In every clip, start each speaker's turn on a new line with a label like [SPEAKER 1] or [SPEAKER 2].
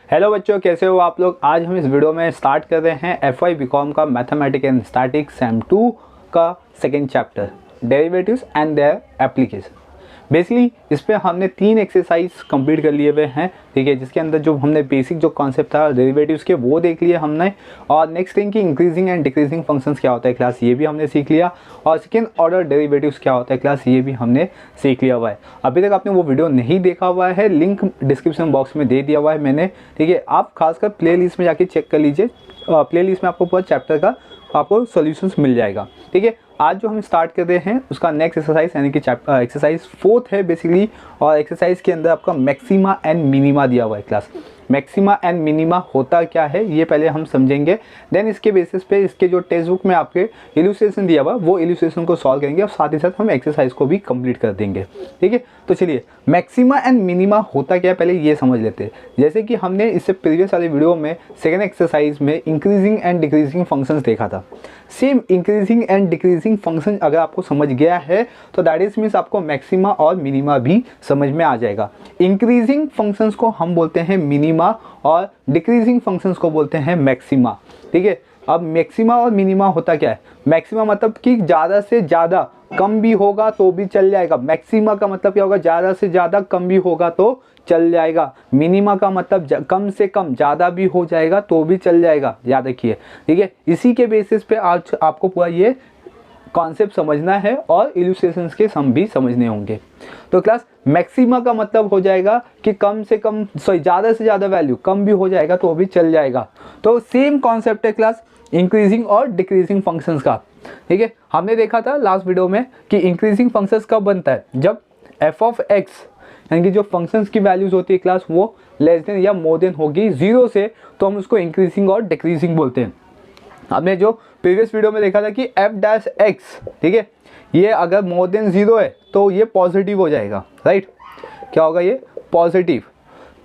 [SPEAKER 1] Hello बच्चों, कैसे हो आप लोग। आज हम इस वीडियो में स्टार्ट कर रहे हैं FY बीकॉम का मैथमेटिक्स एंड स्टैटिक्स सेम 2 का second chapter derivatives and their application. Basically इस पे हमने 3 एक्सरसाइज कंप्लीट कर लिए हुए हैं, ठीक है, जिसके अंदर जो हमने बेसिक जो कॉन्सेप्ट था डेरिवेटिव्स के वो देख लिए हमने। और नेक्स्ट थिंग कि इंक्रीजिंग एंड डिक्रीजिंग फंक्शंस क्या होता है क्लास, ये भी हमने सीख लिया। और सेकेंड ऑर्डर डेरिवेटिव्स क्या होता है क्लास, ये भी हमने सीख लिया हुआ है। अभी तक आपने वो वीडियो नहीं देखा हुआ है, लिंक डिस्क्रिप्शन बॉक्स में दे दिया हुआ है मैंने, ठीक है। आप खासकर प्ले लिस्ट में जाके चेक कर लीजिए, प्ले लिस्ट में आपको पूरा चैप्टर का आपको सॉल्यूशंस मिल जाएगा, ठीक है। आज जो हम स्टार्ट कर रहे हैं उसका नेक्स्ट एक्सरसाइज यानी कि एक्सरसाइज 4 है बेसिकली। और एक्सरसाइज के अंदर आपका मैक्सिमा एंड मिनिमा दिया हुआ है क्लास। मैक्सिमा एंड मिनिमा होता क्या है ये पहले हम समझेंगे, देन इसके बेसिस पे इसके जो टेक्स्ट बुक में आपके इलुस्ट्रेशन दिया हुआ वो इलुस्ट्रेशन को सॉल्व करेंगे और साथ ही साथ हम एक्सरसाइज को भी कंप्लीट कर देंगे, ठीक है। तो चलिए मैक्सिमा एंड मिनिमा होता क्या है पहले ये समझ लेते हैं। जैसे कि हमने इससे प्रीवियस वाले वीडियो में सेकेंड एक्सरसाइज में इंक्रीजिंग एंड डिक्रीजिंग फंक्शंस देखा था। Same increasing and decreasing function अगर आपको समझ गया है तो दैट इज मीन्स आपको मैक्सिमा और मिनिमा भी समझ में आ जाएगा। इंक्रीजिंग फंक्शंस को हम बोलते हैं मिनिमा और डिक्रीजिंग फंक्शंस को बोलते हैं मैक्सिमा, ठीक है। अब मैक्सिमा और मिनिमा होता क्या है। मैक्सिमा मतलब कि ज़्यादा से ज़्यादा, कम भी होगा तो भी चल जाएगा। मैक्सिमा का मतलब क्या होगा, ज़्यादा से ज़्यादा कम भी होगा तो चल जाएगा। मिनिमा का मतलब कम से कम, ज़्यादा भी हो जाएगा तो भी चल जाएगा, याद रखिए, ठीक है। इसी के बेसिस पे आज आपको पूरा ये कॉन्सेप्ट समझना है और इलुस्ट्रेशंस के सम भी समझने होंगे। तो क्लास मैक्सिमा का मतलब हो जाएगा कि कम से कम, ज़्यादा से ज़्यादा वैल्यू, कम भी हो जाएगा तो भी चल जाएगा। तो सेम कॉन्सेप्ट है क्लास इंक्रीजिंग और डिक्रीजिंग फंक्शंस का, ठीक है। हमने देखा था लास्ट वीडियो में कि इंक्रीजिंग फंक्शंस कब बनता है, जब f ऑफ x यानी कि जो फंक्शंस की वैल्यूज होती है क्लास वो लेस देन या मोर देन होगी 0 से, तो हम उसको इंक्रीजिंग और डिक्रीजिंग बोलते हैं। हमने जो प्रीवियस वीडियो में देखा था कि f-x, ठीक है, ये अगर मोर देन 0 है तो ये पॉजिटिव हो जाएगा, राइट। क्या होगा, ये पॉजिटिव।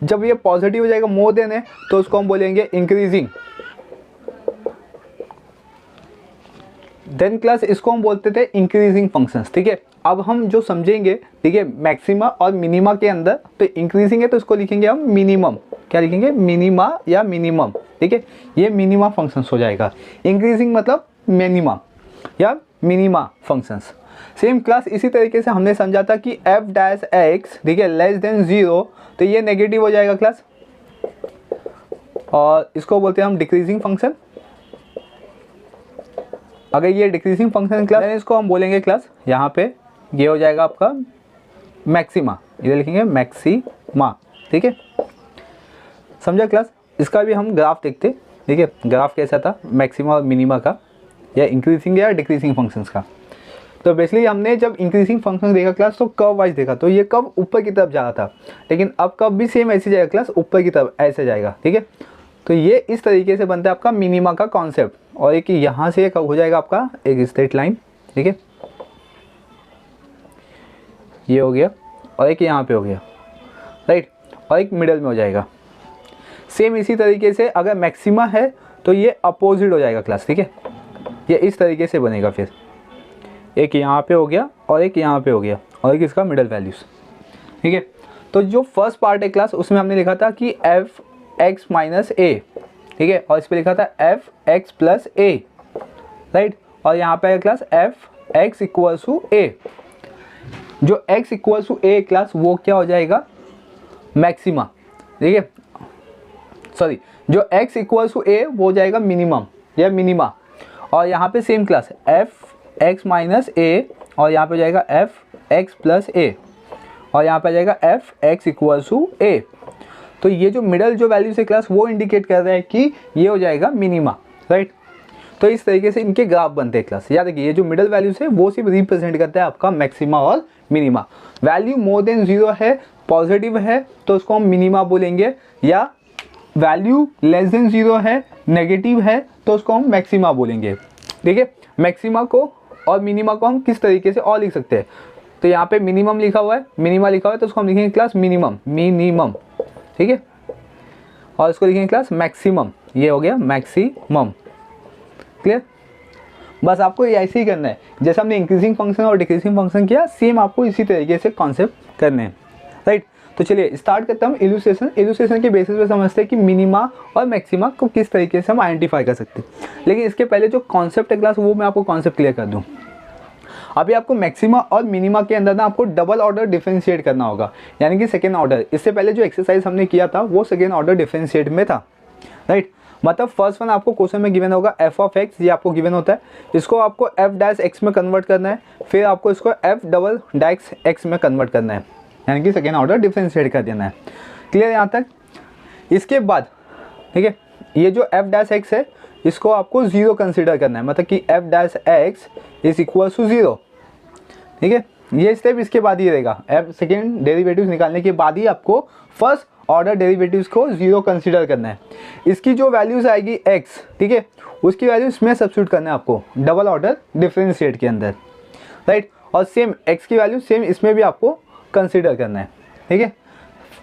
[SPEAKER 1] जब ये पॉजिटिव हो जाएगा, मोर देन है, तो उसको हम बोलेंगे इंक्रीजिंग। देन क्लास इसको हम बोलते थे इंक्रीजिंग फंक्शंस, ठीक है। अब हम जो समझेंगे, ठीक है, मैक्सिमा और मिनिमा के अंदर, तो इंक्रीजिंग है तो इसको लिखेंगे हम मिनिमम। क्या लिखेंगे, मिनिमा या मिनिमम, ठीक है। ये मिनिमा फंक्शंस हो जाएगा। इंक्रीजिंग मतलब मिनिमा या मिनिमा फंक्शंस। सेम क्लास इसी तरीके से हमने समझा था कि f-x, ठीक है, लेस देन 0, तो ये नेगेटिव हो जाएगा क्लास, और इसको बोलते हैं हम डिक्रीजिंग फंक्शन। अगर ये डिक्रीजिंग फंक्शन क्लास, इसको हम बोलेंगे क्लास, यहाँ पे ये हो जाएगा आपका मैक्सिमा, इधर लिखेंगे मैक्सिमा, ठीक है। समझा क्लास। इसका भी हम ग्राफ देखते, ठीक है, ग्राफ कैसा था मैक्सिमा और मिनिमा का, या इंक्रीजिंग या डिक्रीजिंग फंक्शंस का। तो बेसिकली हमने जब इंक्रीजिंग फंक्शन देखा क्लास तो कर्व वाइज देखा, तो ये कर्व ऊपर की तरफ जा रहा था, लेकिन अब कर्व भी सेम ऐसे जाएगा क्लास, ऊपर की तरफ ऐसे जाएगा, ठीक है। तो ये इस तरीके से बनता है आपका मिनिमा का कॉन्सेप्ट। और एक यहाँ से एक हो जाएगा आपका एक स्ट्रेट लाइन, ठीक है, ये हो गया, और एक यहाँ पे हो गया, राइट, और एक मिडल में हो जाएगा। सेम इसी तरीके से अगर मैक्सिमा है तो ये अपोजिट हो जाएगा क्लास, ठीक है, ये इस तरीके से बनेगा। फिर एक यहाँ पे हो गया और एक यहाँ पे हो गया, और एक इसका मिडल वैल्यूज, ठीक है। तो जो फर्स्ट पार्ट है क्लास उसमें हमने लिखा था कि f(x - a), ठीक है, और इस पर लिखा था f(x + a), राइट। और यहाँ पे है क्लास f(x = a). जो x = a क्लास वो क्या हो जाएगा, मैक्सिमा, ठीक है, सॉरी, जो x = a वो हो जाएगा मिनिमम या मिनिमा। और यहाँ पे सेम क्लास f(x - a), और यहाँ पे हो जाएगा f(x + a), और यहाँ पे आ जाएगा f(x = a). तो ये जो मिडल जो वैल्यू से क्लास वो इंडिकेट कर रहा है कि ये हो जाएगा मिनिमा, राइट। तो इस तरीके से इनके ग्राफ बनते हैं क्लास। याद रखिए ये जो मिडल वैल्यूज है वो सिर्फ रिप्रेजेंट करता है आपका मैक्सिमा और मिनिमा। वैल्यू मोर देन 0 है, पॉजिटिव है, तो उसको हम मिनिमा बोलेंगे, या वैल्यू लेस देन 0 है, नेगेटिव है, तो उसको हम मैक्सिमा बोलेंगे, ठीक है। मैक्सिमा को और मिनिमा को हम किस तरीके से और लिख सकते हैं, तो यहाँ पे मिनिमम लिखा हुआ है, मिनिमा लिखा हुआ है, तो उसको हम लिखेंगे क्लास मिनिमम, मिनिमम, ठीक है। और इसको लिखेंगे क्लास मैक्सिमम, ये हो गया मैक्सिमम, क्लियर। बस आपको ये ऐसे ही करना है, जैसे हमने इंक्रीजिंग फंक्शन और डिक्रीजिंग फंक्शन किया, सेम आपको इसी तरीके से कॉन्सेप्ट करने हैं, राइट। तो चलिए स्टार्ट करता हूँ इलुस्ट्रेशन के बेसिस पे समझते हैं कि मिनिमा और मैक्सिमा को किस तरीके से हम आइडेंटिफाई कर सकते हैं। लेकिन इसके पहले जो कॉन्सेप्ट है क्लास, वो मैं आपको कॉन्सेप्ट क्लियर कर दूँ। अभी आपको मैक्सिमा और मिनिमा के अंदर ना आपको डबल ऑर्डर डिफरेंशिएट करना होगा, यानी कि सेकेंड ऑर्डर। इससे पहले जो एक्सरसाइज हमने किया था वो सेकेंड ऑर्डर डिफरेंशिएट में था, राइट। मतलब फर्स्ट वन आपको क्वेश्चन में गिवन होगा एफ ऑफ एक्स, ये आपको गिवन होता है, इसको आपको एफ डैश एक्स में कन्वर्ट करना है, फिर आपको इसको एफ डबल डैश एक्स में कन्वर्ट करना है, यानी कि सेकेंड ऑर्डर डिफरेंशिएट कर देना है। क्लियर यहाँ तक? इसके बाद ठीक है, ये जो एफ डैश एक्स है इसको आपको जीरो कंसिडर करना है, मतलब कि F dash X is equal to zero. ठीक है, ये स्टेप इसके बाद ही रहेगा। एफ सेकेंड डेरिवेटिव्स निकालने के बाद ही आपको फर्स्ट ऑर्डर डेरिवेटिव्स को जीरो कंसीडर करना है। इसकी जो वैल्यूज आएगी x, ठीक है, उसकी वैल्यू इसमें सब्स्टिट्यूट करना है आपको डबल ऑर्डर डिफरेंशिएट के अंदर, राइट। और सेम x की वैल्यू सेम इसमें भी आपको कंसीडर करना है, ठीक है,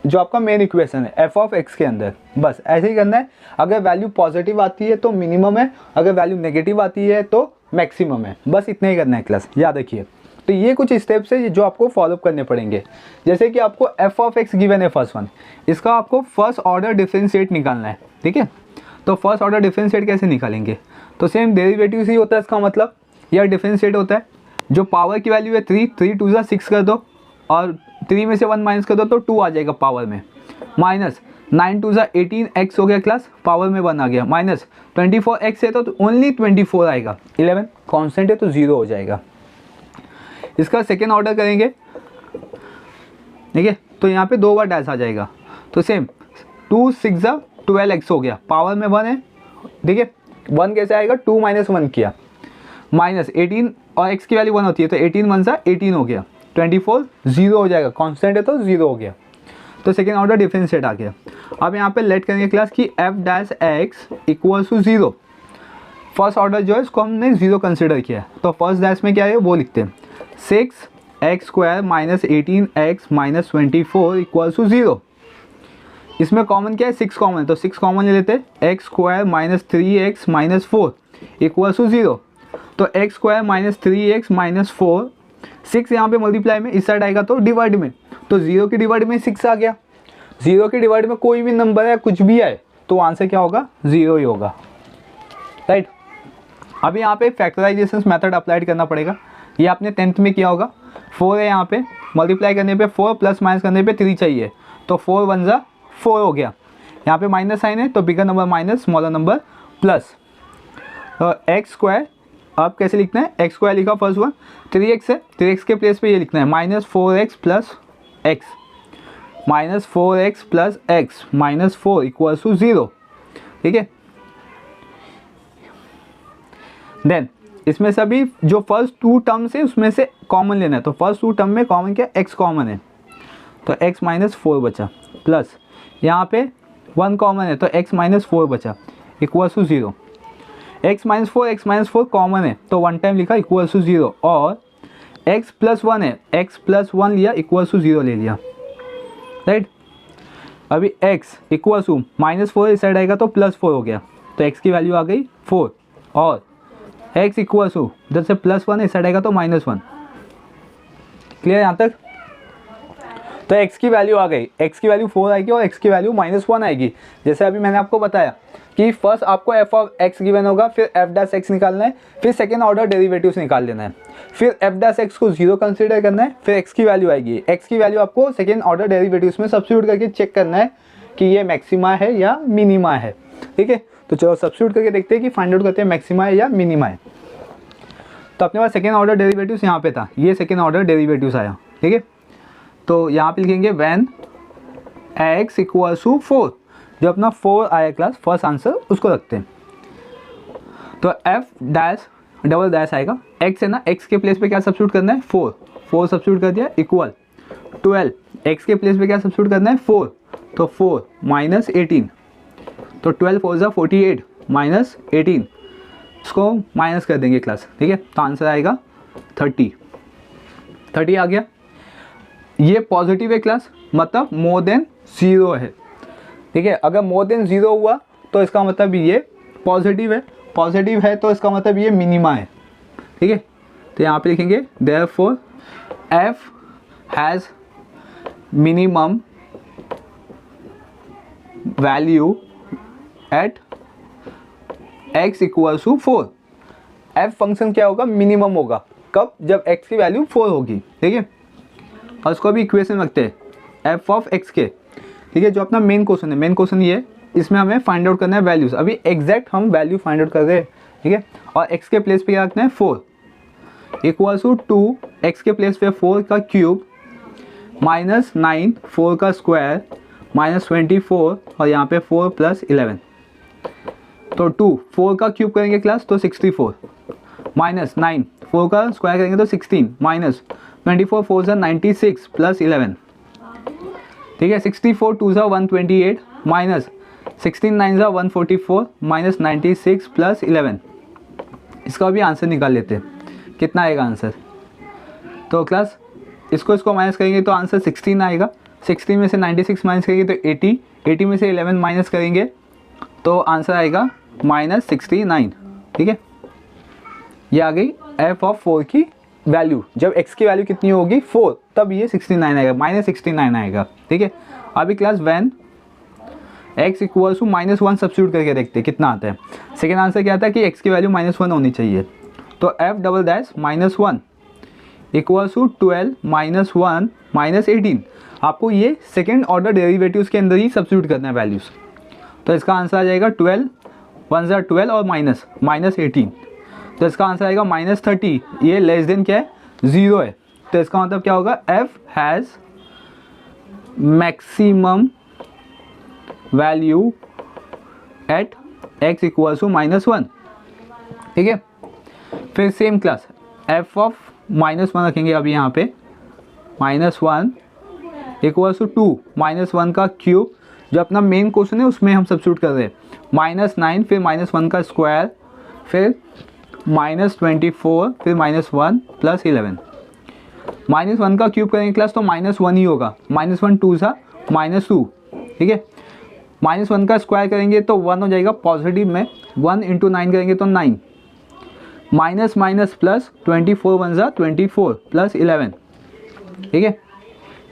[SPEAKER 1] जो आपका मेन इक्वेशन है f ऑफ x के अंदर। बस ऐसे ही करना है। अगर वैल्यू पॉजिटिव आती है तो मिनिमम है, अगर वैल्यू नेगेटिव आती है तो मैक्सिमम है। बस इतना ही करना है क्लास, याद रखिए। तो ये कुछ स्टेप्स है जो आपको फॉलो करने पड़ेंगे। जैसे कि आपको एफ ऑफ एक्स गिवन है फर्स्ट वन, इसका आपको फर्स्ट ऑर्डर डिफरेंशिएट निकालना है, ठीक है। तो फर्स्ट ऑर्डर डिफरेंशिएट कैसे निकालेंगे? तो सेम डेरिवेटिव ही होता है इसका मतलब, यह डिफरेंशिएट होता है। जो पावर की वैल्यू है 3 2 जा 6 कर दो, और 3 में से 1 माइनस कर दो तो 2 आ जाएगा पावर में, माइनस 9 2 जा 18x हो गया क्लास, पावर में 1 आ गया, माइनस 24x है तो ओनली 24 आएगा, 11 कॉन्स्टेंट है तो 0 हो जाएगा। इसका सेकेंड ऑर्डर करेंगे, ठीक है, तो यहाँ पे 2 बार डैश आ जाएगा। तो सेम 2 6 जा 12x हो गया, पावर में 1 है, ठीक है। 1 कैसे आएगा? 2 माइनस 1 किया, माइनस 18 और x की वैल्यू 1 होती है तो 18 1 जा 18 हो गया, 24 0 हो जाएगा, कांस्टेंट है तो 0 हो गया। तो सेकेंड ऑर्डर डिफरेंशिएट आ गया। अब यहाँ पे लेट करेंगे क्लास की F dash X equal to 0। First order जो है इसको हमने 0 कंसिडर किया है, तो फर्स्ट डैश में क्या है वो लिखते हैं, 6x square minus 18x minus 24 equal to 0। इसमें कॉमन क्या है? 6 कॉमन है तो 6 कॉमन ले लेते हैं, x square minus 3x minus 4 equal to 0। तो x square minus 3x minus 4, 6 यहाँ पे मल्टीप्लाई में, इस साइड आएगा तो डिवाइड में, तो 0 की डिवाइड में 6 आ गया। 0 की डिवाइड में कोई भी नंबर है, कुछ भी आए तो आंसर क्या होगा? 0 ही होगा, राइट। अभी यहाँ पे फैक्टराइजेशन मेथड अप्लाइड करना पड़ेगा। ये आपने 10th में किया होगा। 4 है यहाँ पे, मल्टीप्लाई करने पे 4 प्लस माइनस करने पे 3 चाहिए, तो 4 1 जा 4 हो गया। यहाँ पे माइनस साइन है तो bigger number minus, smaller number plus. तो एक्स स्क्वायर अब कैसे लिखना है? एक्स स्क्वायर लिखा फर्स्ट वन, 3x है, 3x के प्लेस पे ये लिखना है minus 4x plus X, minus 4x plus X minus 4 equal to 0, ठीक है। देन इसमें सभी जो फर्स्ट 2 टर्म्स है उसमें से कॉमन लेना है, तो फर्स्ट 2 टर्म में कॉमन क्या? x कॉमन है तो x माइनस 4 बचा, प्लस यहाँ पे 1 कॉमन है तो x माइनस 4 बचा equal to 0। x minus 4 common है तो 1 टाइम लिखा इक्वल टू 0, और x प्लस 1 है, x प्लस 1 लिया इक्वल टू 0 ले लिया, राइट। अभी x इक्वल टू माइनस 4 इस साइड आएगा तो प्लस 4 हो गया, तो x की वैल्यू आ गई 4, और x इक्वल टू इधर से प्लस 1 इस साइड आएगा तो माइनस 1। क्लियर यहाँ तक? तो x की वैल्यू आ गई, x की वैल्यू 4 आएगी और x की वैल्यू माइनस 1 आएगी। जैसे अभी मैंने आपको बताया कि फर्स्ट आपको f ऑफ x गिवन होगा, फिर f डैश x निकालना है, फिर सेकेंड ऑर्डर डेरिवेटिव्स निकाल लेना है, फिर f डैश x को 0 कंसीडर करना है, फिर x की वैल्यू आएगी, x की वैल्यू आपको सेकेंड ऑर्डर डेरिवेटिव्स में सब्स्टिट्यूट करके चेक करना है कि ये मैक्सिमा है या मिनिमा है, ठीक है। तो चलो सब्स्टिट्यूट करके देखते हैं कि फाइंड आउट करते हैं मैक्सिमा है या मिनिमा है। तो अपने पास सेकेंड ऑर्डर डेरिवेटिव्स यहाँ पे था, ये सेकेंड ऑर्डर डेरिवेटिव्स आया, ठीक है। तो यहाँ पे लिखेंगे व्हेन x इक्वल टू 4, जो अपना 4 आया क्लास फर्स्ट आंसर उसको रखते हैं। तो f डैश डबल डैश आएगा, x है ना, x के प्लेस पे क्या सब्स्टिट्यूट करना है? 4 सब्स्टिट्यूट कर दिया इक्वल 12, x के प्लेस पे क्या सब्स्टिट्यूट करना है? 4, तो 4 माइनस 18, तो 12 4 जा 48 माइनस 18, इसको माइनस कर देंगे क्लास, ठीक है। तो आंसर आएगा 30 आ गया। ये पॉजिटिव है क्लास, मतलब मोर देन 0 है, ठीक है। अगर मोर देन 0 हुआ तो इसका मतलब ये पॉजिटिव है तो इसका मतलब ये मिनिमा है, ठीक है। तो यहाँ पे लिखेंगे therefore f has minimum value at x equals to 4। f function क्या होगा, मिनिमम होगा। कब, जब x की वैल्यू 4 होगी, ठीक है। और उसको भी इक्वेशन रखते हैं f ऑफ x के, ठीक है। जो अपना मेन क्वेश्चन है, मेन क्वेश्चन ये है, इसमें हमें फाइंड आउट करना है वैल्यूज। अभी एग्जैक्ट हम वैल्यू फाइंड आउट कर रहे हैं, ठीक है। और x के प्लेस पे क्या रखना है, 4 इक्वल्स टू 2, x के प्लेस पे 4 का क्यूब माइनस 9, 4 का स्क्वायर माइनस 24, और यहाँ पे 4 प्लस 11, तो 2, 4 का क्यूब करेंगे क्लास तो 64, माइनस 9, 4 का स्क्वायर करेंगे तो 16, माइनस 24, 4 से 96 प्लस 11, ठीक है। 64 2 से 128, माइनस 16 9 से 144, माइनस 96 प्लस 11। इसका भी आंसर निकाल लेते हैं, कितना आएगा आंसर। तो क्लास इसको माइनस करेंगे तो आंसर 16 आएगा। 16 में से 96 माइनस करेंगे तो 80, 80 में से 11 माइनस करेंगे तो आंसर आएगा माइनस 69, ठीक है। ये आ गई f ऑफ 4 की वैल्यू। जब x की वैल्यू कितनी होगी, 4, तब ये 69 आएगा, माइनस 69 आएगा, ठीक है। अभी class when x equals to -1 substitute करके देखते हैं कितना आता है। सेकेंड आंसर क्या आता है कि x की वैल्यू -1 होनी चाहिए, तो f double dash -1 equals to 12 -1 -18। आपको ये सेकेंड ऑर्डर डेरिवेटिव्स के अंदर ही सब्स्टिट्यूट करना है वैल्यूज़। तो इसका आंसर आ जाएगा 12, 1 12 और माइनस 18, तो इसका आंसर आएगा -30। ये लेस देन क्या है, 0 है, तो इसका मतलब क्या होगा, f has maximum value at x equals to -1, ठीक है। फिर सेम क्लास f ऑफ -1 रखेंगे अभी यहाँ पे, -1 इक्वल्स टू 2, -1 का क्यूब, जो अपना मेन क्वेश्चन है उसमें हम सब्स्टिट्यूट कर रहे हैं, -9, फिर -1 का स्क्वायर, फिर -24, फिर -1 प्लस 11। -1 का क्यूब करेंगे क्लास तो -1 ही होगा, -1 2 सा -2, ठीक है। -1 का स्क्वायर करेंगे तो 1 हो जाएगा पॉजिटिव में, 1 × 9 करेंगे तो 9, माइनस माइनस प्लस 24 1 सा 24 प्लस 11, ठीक है।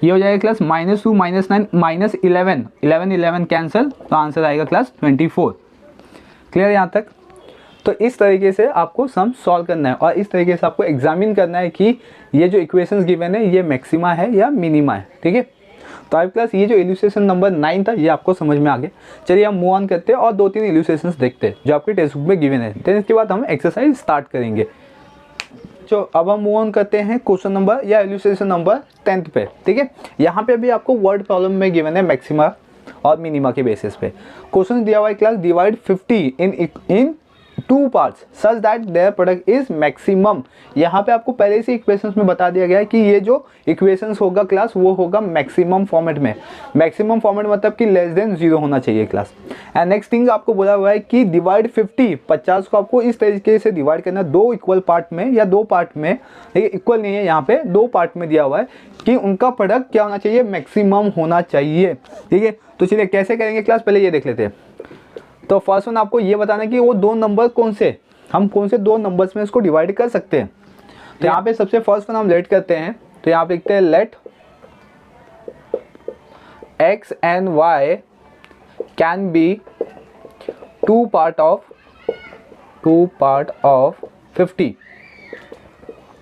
[SPEAKER 1] ये हो जाएगा क्लास -2 -9 -11, 11 कैंसिल, तो आंसर आएगा क्लास 24। क्लियर यहाँ तक। तो इस तरीके से आपको सम सॉल्व करना है और इस तरीके से आपको एग्जामिन करना है कि ये जो इक्वेशंस गिवन है ये मैक्सिमा है या मिनिमा है, ठीक है। तो अब क्लास ये जो इल्यूस्ट्रेशन नंबर 9 था ये आपको समझ में आ गया। चलिए हम मूव ऑन करते हैं और 2-3 इल्यूस्ट्रेशंस देखते हैं जो आपके टेक्स्ट बुक में गिवन है। देन इसके बाद हम एक्सरसाइज स्टार्ट करेंगे। तो अब हम मूव ऑन करते हैं क्वेश्चन नंबर या इल्यूस्ट्रेशन नंबर 10 पे, ठीक है। यहाँ पे भी आपको वर्ड प्रॉब्लम में गिवन है मैक्सिमा और मिनिमा के बेसिस पे। क्वेश्चन दिया हुआ है class divide 50 in 2 parts such that their product is maximum. यहाँ पे आपको पहले से इक्वेशंस में बता दिया गया है कि ये जो इक्वेशंस होगा क्लास वो होगा मैक्सिमम फॉर्मेट में। मैक्सिमम फॉर्मेट मतलब कि लेस देन 0 होना चाहिए क्लास। एंड नेक्स्ट थिंग आपको बोला हुआ है कि डिवाइड 50 को आपको इस तरीके से डिवाइड करना 2 इक्वल पार्ट में या 2 पार्ट में, देखिए इक्वल नहीं है यहाँ पे, 2 पार्ट में दिया हुआ है कि उनका प्रोडक्ट क्या होना चाहिए, मैक्सिमम होना चाहिए, ठीक है। तो चलिए कैसे करेंगे क्लास, पहले ये देख लेते हैं। तो फर्स्ट वन आपको ये बताना है कि वो 2 नंबर कौन से, हम कौन से 2 नंबर्स में इसको डिवाइड कर सकते हैं। तो यहाँ पे सबसे फर्स्ट वन हम लेट करते हैं, तो यहाँ पे लिखते हैं let x and y can be 2 part of 50,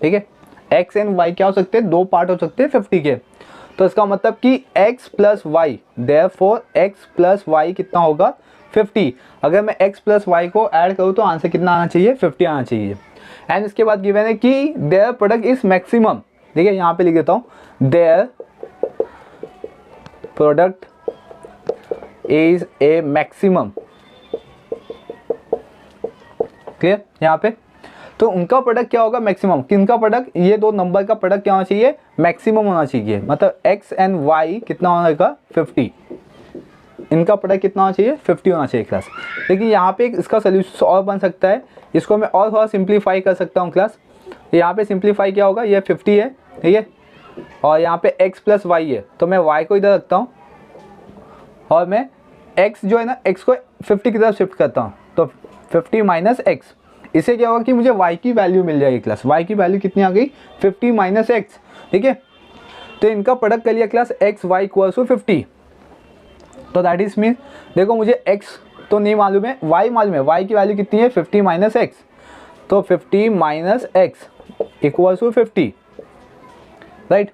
[SPEAKER 1] ठीक है। x एंड y क्या हो सकते हैं, 2 पार्ट हो सकते हैं 50 के। तो इसका मतलब कि x plus Y, therefore x plus Y कितना होगा 50। अगर मैं x प्लस वाई को ऐड करूँ तो आंसर कितना आना चाहिए, 50 आना चाहिए। एंड इसके बाद गिवन है कि देयर प्रोडक्ट इज मैक्सिमम, देखिए यहाँ पे लिख देता हूँ, their product is a maximum, clear यहाँ पे। तो उनका प्रोडक्ट क्या होगा, मैक्सिमम। किनका प्रोडक्ट, ये 2 नंबर का प्रोडक्ट क्या होना चाहिए, मैक्सिमम होना चाहिए। मतलब x एंड y कितना होगा 50, इनका प्रोडक्ट कितना होना चाहिए 50 होना चाहिए क्लास। देखिए यहाँ पे इसका सोल्यूशन और बन सकता है, इसको मैं और थोड़ा सिंप्लीफाई कर सकता हूँ क्लास। यहाँ पे सिंप्लीफाई क्या होगा, ये 50 है, ठीक है, और यहाँ पे x प्लस वाई है, तो मैं y को इधर रखता हूँ और मैं x जो है ना, x को 50 की तरफ शिफ्ट करता हूँ, तो 50 माइनस एक्स। इससे क्या होगा कि मुझे y की वैल्यू मिल जाएगी क्लास। y की वैल्यू कितनी आ गई, 50 माइनस एक्स, ठीक है। तो इनका प्रोडक्ट कर लिया class x y equals to 50। तो दैट इज मीन देखो मुझे x तो नहीं मालूम है, y मालूम है। y की वैल्यू कितनी है 50 माइनस एक्स, तो 50 minus x equals to 50, right.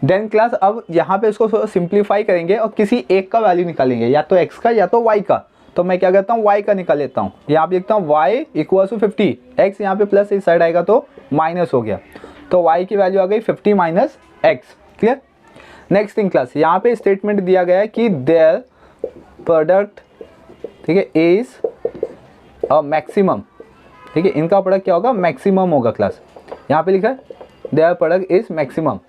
[SPEAKER 1] Then class अब यहाँ पे इसको सिंप्लीफाई करेंगे और किसी एक का वैल्यू निकालेंगे, या तो x का या तो y का। तो मैं क्या करता हूँ y का निकाल लेता हूँ, यहाँ पे लिखता हूँ y इक्वल टू 50, x यहाँ पे प्लस इस साइड आएगा तो माइनस हो गया, तो y की वैल्यू आ गई 50 minus x. Clear. Next thing class, यहाँ पे स्टेटमेंट दिया गया है कि देयर प्रोडक्ट, ठीक है, इज अ मैक्सिमम, ठीक है, इनका प्रोडक्ट क्या होगा, मैक्सिमम होगा क्लास। यहाँ पे लिखा है देयर प्रोडक्ट इज मैक्सिमम,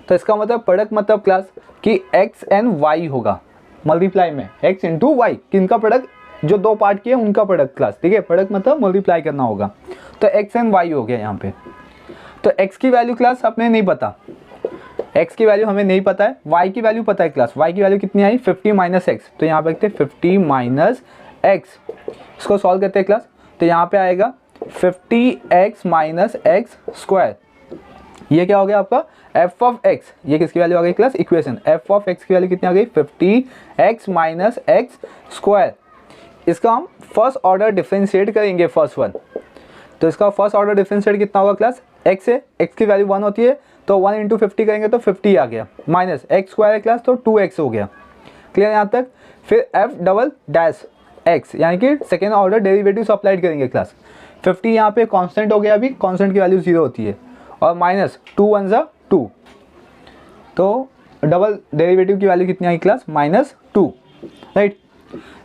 [SPEAKER 1] तो इसका मतलब प्रोडक्ट मतलब क्लास कि x एंड y होगा मल्टीप्लाई में, x इंटू वाई, किनका प्रोडक्ट, जो दो पार्ट किए उनका प्रोडक्ट क्लास, ठीक है। प्रोडक्ट मतलब मल्टीप्लाई करना होगा, तो x एंड y हो गया यहाँ पे। तो x की वैल्यू क्लास अपने नहीं पता, x की वैल्यू हमें नहीं पता है, y की वैल्यू पता है क्लास। y की वैल्यू कितनी आई 50 माइनस एक्स, तो यहाँ पे लिखते हैं 50 माइनस एक्स, इसको सॉल्व करते हैं क्लास। तो यहाँ पे आएगा 50x माइनस एक्स स्क्वायर, ये क्या हो गया आपका f ऑफ x, ये किसकी वैल्यू आ गई class, equation. f of x की वैल्यू कितनी आ गई 50x माइनस एक्स स्क्वायर। इसका हम फर्स्ट ऑर्डर डिफरेंशिएट करेंगे, फर्स्ट वन। तो इसका फर्स्ट ऑर्डर डिफरेंशिएट कितना होगा क्लास, x है, x की वैल्यू 1 होती है, तो 1 इंटू 50 करेंगे तो 50 आ गया, माइनस एक्स स्क्वायर है क्लास, तो 2x हो गया। क्लियर यहाँ तक। फिर f डबल डैश x, यानी कि सेकेंड ऑर्डर डेरिवेटिव अप्लाइड करेंगे क्लास। 50 यहाँ पे कांस्टेंट हो गया, अभी कांस्टेंट की वैल्यू 0 होती है, और माइनस 2 1 जा 2, तो डबल डेरिवेटिव की वैल्यू कितनी आई क्लास, -2, राइट।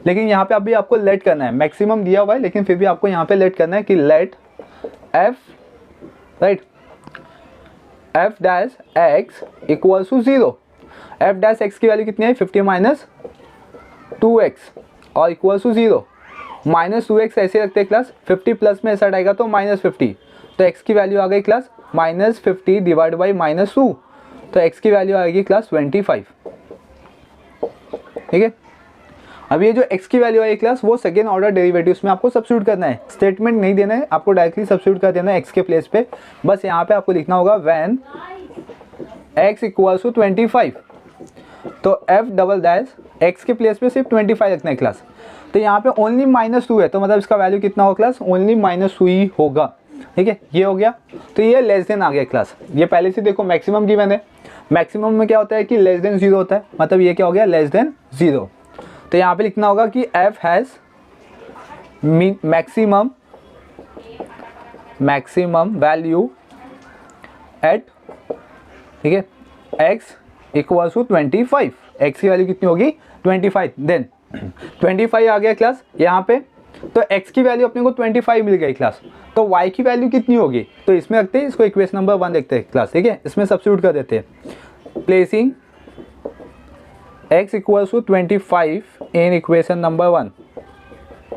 [SPEAKER 1] लेकिन यहाँ पे अभी आपको लेट करना है, मैक्सिमम दिया हुआ है लेकिन फिर भी आपको यहाँ पे लेट करना है कि let f, right, f dash x equals to 0। f dash x की वैल्यू कितनी है 50 माइनस 2x और इक्वल्स टू 0, -2x ऐसे रखते हैं क्लास, 50 प्लस में ऐसा आएगा तो -50, तो x की वैल्यू आ गई क्लास -50 डिवाइड बाई -2, तो x की वैल्यू आएगी क्लास 25, ठीक है। अब ये जो x की वैल्यू आई क्लास, वो सेकेंड ऑर्डर डेरिवेटिव्स में आपको सब्स्टिट्यूट करना है, स्टेटमेंट नहीं देना है आपको, डायरेक्टली सब्स्टिट्यूट कर देना है x के प्लेस पे। बस यहाँ पे आपको लिखना होगा व्हेन x इक्वल्स टू 25, तो f डबल डैश x के प्लेस पे सिर्फ 25 रखना है क्लास। तो यहाँ पे ओनली -2 है, तो मतलब इसका वैल्यू कितना होगा क्लास, ओनली -2 ही होगा, ठीक है। ये हो गया, तो ये लेस देन आ गया क्लास। ये पहले से देखो मैक्सिमम गिवन है, मैक्सिमम में क्या होता है कि लेस देन 0 होता है, मतलब ये क्या हो गया लेस देन 0। तो यहाँ पे लिखना होगा कि f has maximum value at, ठीक है, x इक्वल्स टू 25, x की वैल्यू कितनी होगी 25, देन 25 आ गया क्लास यहाँ पे, तो x की वैल्यू अपने को 25 मिल गई क्लास, तो y की वैल्यू कितनी होगी, तो इसमें रखते हैं, इसको इक्वेशन नंबर 1 देखते हैं क्लास, ठीक है। इसमें सब्स्टिट्यूट कर देते हैं, placing x equals to 25 in equation number 1,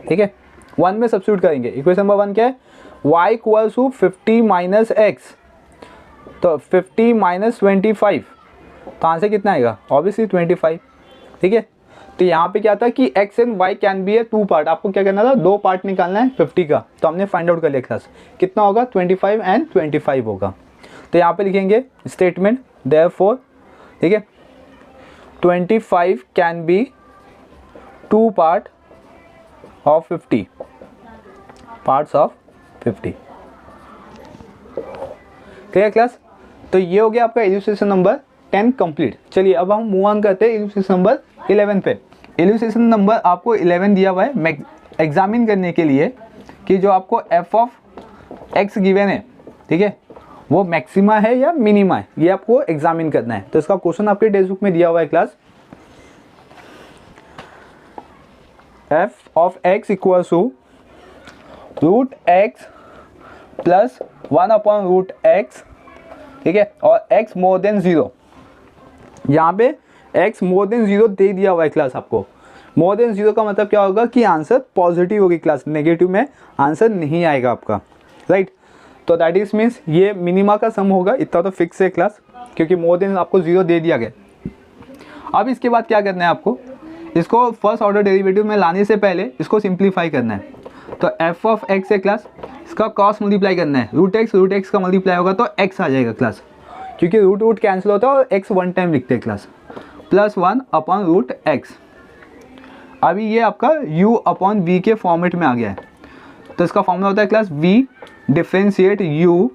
[SPEAKER 1] ठीक है। 1 में सब्स्टिट्यूट करेंगे, इक्वेशन नंबर 1 क्या है, y equals to 50 minus x, तो 50 माइनस 25, तो आंसर कितना आएगा ऑब्वियसली 25, ठीक है। तो यहाँ पे क्या था कि x and y can B A 2 part, आपको क्या करना था 2 पार्ट निकालना है 50 का, तो हमने फाइंड आउट कर लिया क्लास, कितना होगा 25 एंड 25 होगा। तो यहाँ पे लिखेंगे स्टेटमेंट देयरफॉर, ठीक है, 25 can be 2 part of 50, parts of 50, clear class. तो ये हो गया आपका इल्यूस्ट्रेशन नंबर 10 कंप्लीट। चलिए अब हम मूव ऑन करते हैं इल्यूस्ट्रेशन नंबर 11 पे। इल्यूस्ट्रेशन नंबर आपको 11 दिया हुआ है एग्जामिन करने के लिए कि जो आपको f ऑफ x गिवन है, ठीक है, वो मैक्सिमा है या मिनिमा है, ये आपको एग्जामिन करना है। तो इसका क्वेश्चन आपके टेक्स्ट बुक में दिया हुआ है class, f of x equals to root x plus 1 upon root x, ठीक है, और x मोर देन 0, यहाँ पे x मोर देन 0 दे दिया हुआ है क्लास आपको। मोर देन 0 का मतलब क्या होगा कि आंसर पॉजिटिव होगी क्लास, नेगेटिव में आंसर नहीं आएगा आपका, राइट। तो दैट इज मीन्स ये मिनिमा का सम होगा, इतना तो फिक्स है क्लास, क्योंकि मोर देन आपको 0 दे दिया गया। अब इसके बाद क्या करना है आपको, इसको फर्स्ट ऑर्डर डेरिवेटिव में लाने से पहले इसको सिंप्लीफाई करना है। तो एफ ऑफ एक्स है क्लास, इसका क्रॉस मल्टीप्लाई करना है, रूट एक्स का मल्टीप्लाई होगा तो एक्स आ जाएगा क्लास, क्योंकि रूट कैंसिल होता है और एक्स वन टाइम लिखते हैं class, plus 1 upon root x. अभी ये आपका u अपॉन वी के फॉर्मेट में आ गया है, तो इसका फॉर्मूला होता है क्लास v डिफ्रेंशिएट u,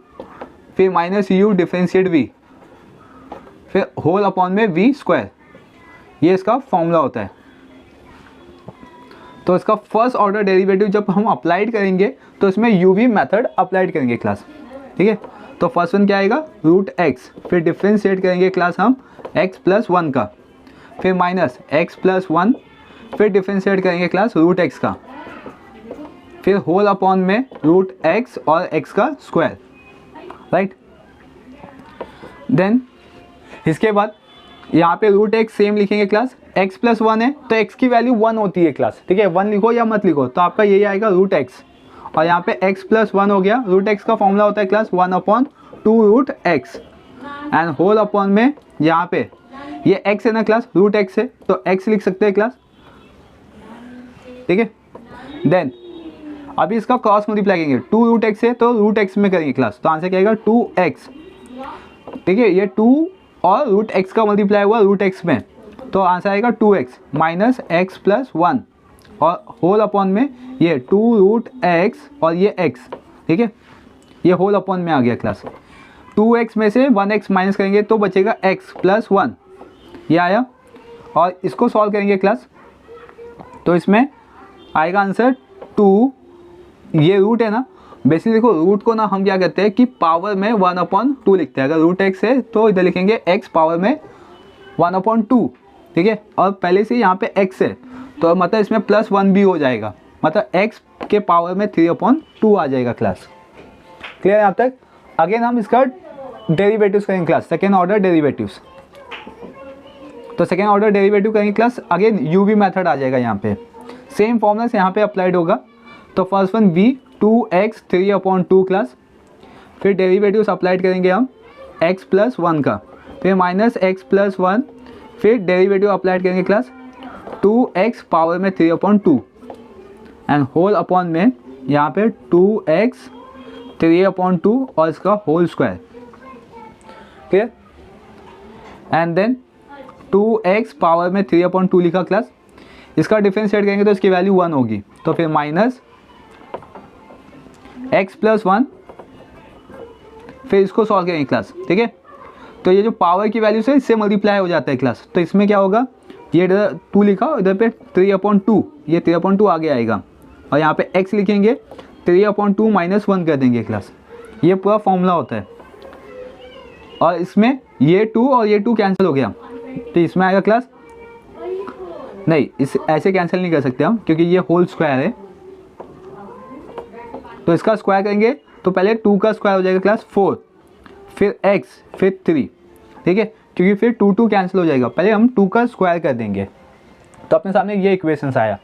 [SPEAKER 1] फिर माइनस u डिफ्रेंशिएट v, फिर होल अपॉन में v स्क्वायर, ये इसका फॉर्मूला होता है। तो इसका फर्स्ट ऑर्डर डेरिवेटिव जब हम अप्लाइड करेंगे तो इसमें u v मेथड अप्लाइड करेंगे क्लास, ठीक है। तो फर्स्ट वन क्या आएगा, रूट एक्स, फिर डिफ्रेंशिएट करेंगे क्लास हम x प्लस 1 का, फिर माइनस x प्लस 1, फिर डिफ्रेंशिएट करेंगे क्लास रूट एक्स का, फिर होल अपॉन में रूट एक्स और x का स्क्वायर, राइट। देन इसके बाद यहाँ पे रूट एक्स सेम लिखेंगे क्लास, x प्लस 1 है तो x की वैल्यू 1 होती है क्लास, ठीक है, 1 लिखो या मत लिखो, तो आपका यही आएगा रूट एक्स, और यहाँ पे x प्लस 1 हो गया, रूट एक्स का फॉर्मूला होता है class 1 upon 2 root x, and whole upon में यहाँ पे ये x है ना क्लास, रूट एक्स है तो x लिख सकते हैं क्लास, ठीक है। देन अभी इसका क्रॉस मल्टीप्लाई करेंगे, 2 रूट एक्स है तो रूट एक्स में करेंगे क्लास, तो आंसर क्या आएगा 2x, ठीक है। ये 2 और रूट एक्स का मल्टीप्लाई हुआ रूट एक्स में, तो आंसर आएगा 2x माइनस एक्स प्लस 1, और होल अपॉन में ये 2 रूट एक्स और ये x, ठीक है, ये होल अपॉन में आ गया क्लास। 2x में से 1x माइनस करेंगे तो बचेगा x प्लस 1, ये आया, और इसको सॉल्व करेंगे क्लास, तो इसमें आएगा आंसर 2, ये रूट है ना, बेसिकली देखो रूट को ना हम क्या कहते हैं कि पावर में 1/2 लिखते हैं, अगर रूट एक्स है तो इधर लिखेंगे x पावर में 1/2, ठीक है, और पहले से यहाँ पे x है तो मतलब इसमें प्लस 1 भी हो जाएगा, मतलब x के पावर में 3/2 आ जाएगा क्लास, क्लियर है यहाँ तक। अगेन हम इसका डेरिवेटिव्स करेंगे क्लास, सेकेंड ऑर्डर डेरिवेटिव्स, तो सेकेंड ऑर्डर डेरिवेटिव करेंगे class, again u v method आ जाएगा, यहाँ पे सेम फॉर्मूला यहाँ पे अप्लाइड होगा। तो first one v 2x 3/2 class, फिर डेरिवेटिव्स अप्लाइड करेंगे हम x प्लस 1 का, फिर माइनस x प्लस 1, फिर डेरिवेटिव अप्लाइड करेंगे क्लास 2x पावर में 3/2, एंड होल अपॉन में यहाँ पे 2x 3/2 और इसका whole square, clear. And then 2x power में 3/2 लिखा क्लास, इसका डिफरेंशिएट करेंगे तो इसकी वैल्यू 1 होगी, तो फिर माइनस x प्लस 1, फिर इसको सॉल्व करेंगे क्लास, ठीक है। तो ये जो पावर की वैल्यू से इससे मल्टीप्लाई हो जाता है क्लास, तो इसमें क्या होगा, ये इधर 2 लिखा, इधर पे 3/2, ये 3/2 आगे आएगा, और यहाँ पे x लिखेंगे 3/2 माइनस 1 कर देंगे क्लास, ये पूरा फॉर्मूला होता है। और इसमें ये 2 और ये 2 कैंसिल हो गया, तो इसमें आएगा क्लास, नहीं इस ऐसे कैंसिल नहीं कर सकते हम क्योंकि ये होल स्क्वायर है, तो इसका स्क्वायर करेंगे तो पहले 2 का स्क्वायर हो जाएगा क्लास 4, फिर x, फिर 3, ठीक है, क्योंकि फिर 2 कैंसिल हो जाएगा, पहले हम 2 का स्क्वायर कर देंगे। तो अपने सामने ये इक्वेशंस आया,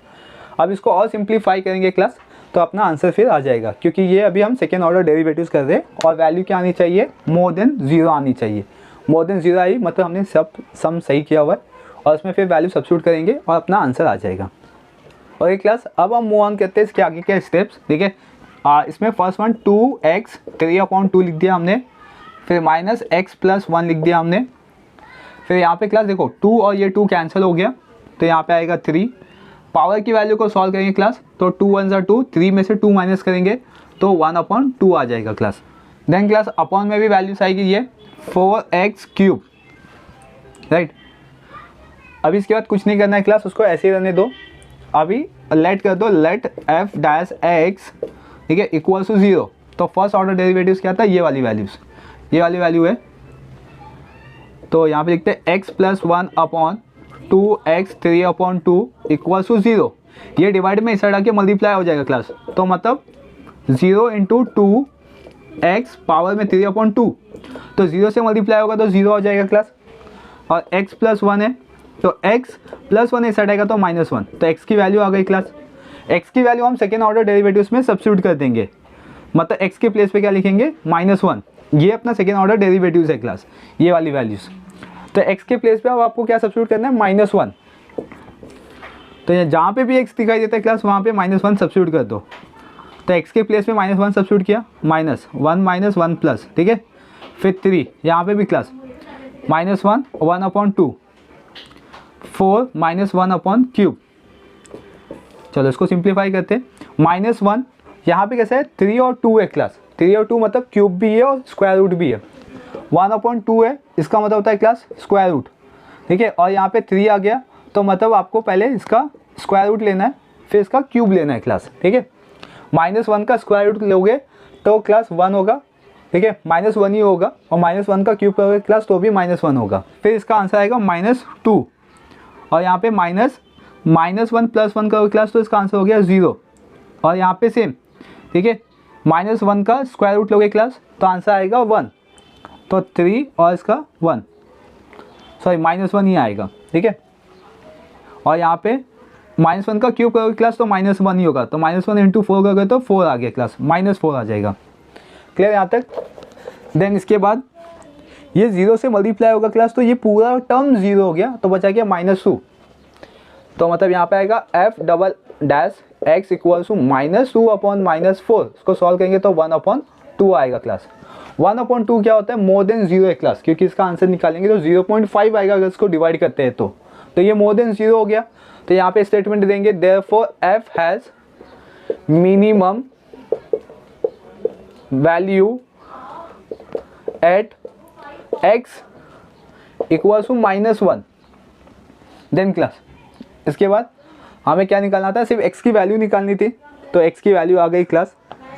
[SPEAKER 1] अब इसको और सिंप्लीफाई करेंगे क्लास, तो अपना आंसर फिर आ जाएगा, क्योंकि ये अभी हम सेकेंड ऑर्डर डेरिवेटिव्स कर रहे हैं, और वैल्यू क्या आनी चाहिए, मोर देन 0 आनी चाहिए। मोर देन 0 आई मतलब हमने सब सम सही किया हुआ है, और उसमें फिर वैल्यू सब्स्टिट्यूट करेंगे और अपना आंसर आ जाएगा। और ये क्लास अब हम मूव ऑन करते हैं इसके आगे के स्टेप्स, ठीक है। इसमें फर्स्ट वन 2x 3/2 लिख दिया हमने, फिर माइनस x प्लस 1 लिख दिया हमने, फिर यहाँ पे क्लास देखो 2 और ये 2 कैंसिल हो गया, तो यहाँ पे आएगा 3, पावर की वैल्यू को सॉल्व करेंगे क्लास, तो 2 1 ज़ा 2, 3 में से 2 माइनस करेंगे तो 1/2 आ जाएगा क्लास। देन क्लास अपॉन में भी वैल्यूस आएगी ये 4x³, राइट। अभी इसके बाद कुछ नहीं करना है क्लास, उसको ऐसे ही रहने दो, अभी लेट कर दो, लेट f डैश x, ठीक है, इक्वल्स टू 0। तो फर्स्ट ऑर्डर डेरिवेटिव्स क्या था, ये वाली वैल्यूज, ये वाली वैल्यू है, तो यहाँ पे लिखते हैं x plus 1 upon 2x 3/2 equals to 0। ये डिवाइड में इस साइड आके मल्टीप्लाई हो जाएगा क्लास, तो मतलब 0 इंटू 2x पावर में 3/2, तो 0 से मल्टीप्लाई होगा तो 0 हो जाएगा क्लास, और x प्लस 1 है तो x प्लस 1 इस साइड आएगा तो -1, तो x की वैल्यू आ गई क्लास। x की वैल्यू हम सेकेंड ऑर्डर डेरिवेटिव्स में सब्स्टिट्यूट कर देंगे, मतलब x के प्लेस पे क्या लिखेंगे -1। ये अपना सेकेंड ऑर्डर डेरिवेटिव्स है क्लास, ये वाली वैल्यूज़। तो x के प्लेस पे अब आपको क्या सब्स्टिट्यूट करना है, -1। तो यहाँ जहाँ पे भी x दिखाई देता है क्लास वहाँ पे -1 सब्स्टिट्यूट कर दो। तो x के प्लेस पे -1 सब्स्टिट्यूट किया, -1 -1 प्लस, ठीक है। फिर 3 यहाँ पे भी क्लास -1 1/2, 4 -1/3। चलो इसको सिंप्लीफाई करते हैं। -1 यहाँ पे कैसा है, 3 और 2 है क्लास, 3 और 2 मतलब क्यूब भी है और स्क्वायर रूट भी है। 1/2 है, इसका मतलब होता है क्लास स्क्वायर रूट, ठीक है। और यहाँ पे 3 आ गया तो मतलब आपको पहले इसका स्क्वायर रूट लेना है, फिर इसका क्यूब लेना है क्लास, ठीक है। -1 का स्क्वायर रूट लोगे तो क्लास 1 होगा, ठीक है, -1 ही होगा। और -1 का क्यूब करोगे क्लास तो भी -1 होगा। फिर इसका आंसर आएगा -2। और यहाँ पे -1 + 1 करोगे क्लास तो इसका आंसर हो गया 0। और यहाँ पे सेम, ठीक है, -1 का स्क्वायर रूट लोगे क्लास तो आंसर आएगा 1। तो 3 और इसका 1, सॉरी -1 ही आएगा, ठीक है। और यहाँ पे -1 का क्यूब करोगे क्लास तो -1 ही होगा। तो -1 × 4 करोगे तो 4 आ गया क्लास, -4 आ जाएगा। क्लियर यहाँ तक। देन इसके बाद ये 0 से मल्टीप्लाई होगा क्लास, तो ये पूरा टर्म 0 हो गया, तो बचा गया -2। तो मतलब यहाँ पे आएगा f double dash x equal to -2/-4। इसको सॉल्व करेंगे तो 1/2 आएगा क्लास। 1/2 क्या होता है, मोर देन 0 है क्लास, क्योंकि इसका आंसर निकालेंगे तो 0.5 आएगा अगर इसको डिवाइड करते हैं तो ये मोर देन 0 हो गया। तो यहाँ पे स्टेटमेंट देंगे therefore f has minimum value at x equal to -1। Then class इसके बाद हमें क्या निकालना था, सिर्फ x की वैल्यू निकालनी थी। तो x की वैल्यू आ गई क्लास।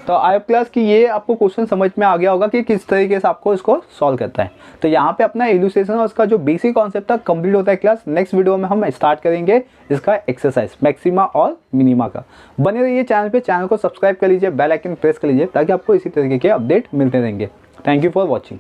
[SPEAKER 1] तो आई होप क्लास कि ये आपको क्वेश्चन समझ में आ गया होगा कि किस तरीके से आपको इसको सॉल्व करता है। तो यहाँ पे अपना इलुस्ट्रेशन और उसका जो बेसिक कॉन्सेप्ट था कंप्लीट होता है क्लास। नेक्स्ट वीडियो में हम स्टार्ट करेंगे इसका एक्सरसाइज मैक्सिमा और मिनिमा का। बने रहिए चैनल पे, चैनल को सब्सक्राइब कर लीजिए, बेल आइकन प्रेस कर लीजिए ताकि आपको इसी तरीके के अपडेट मिलते रहेंगे। Thank you for watching.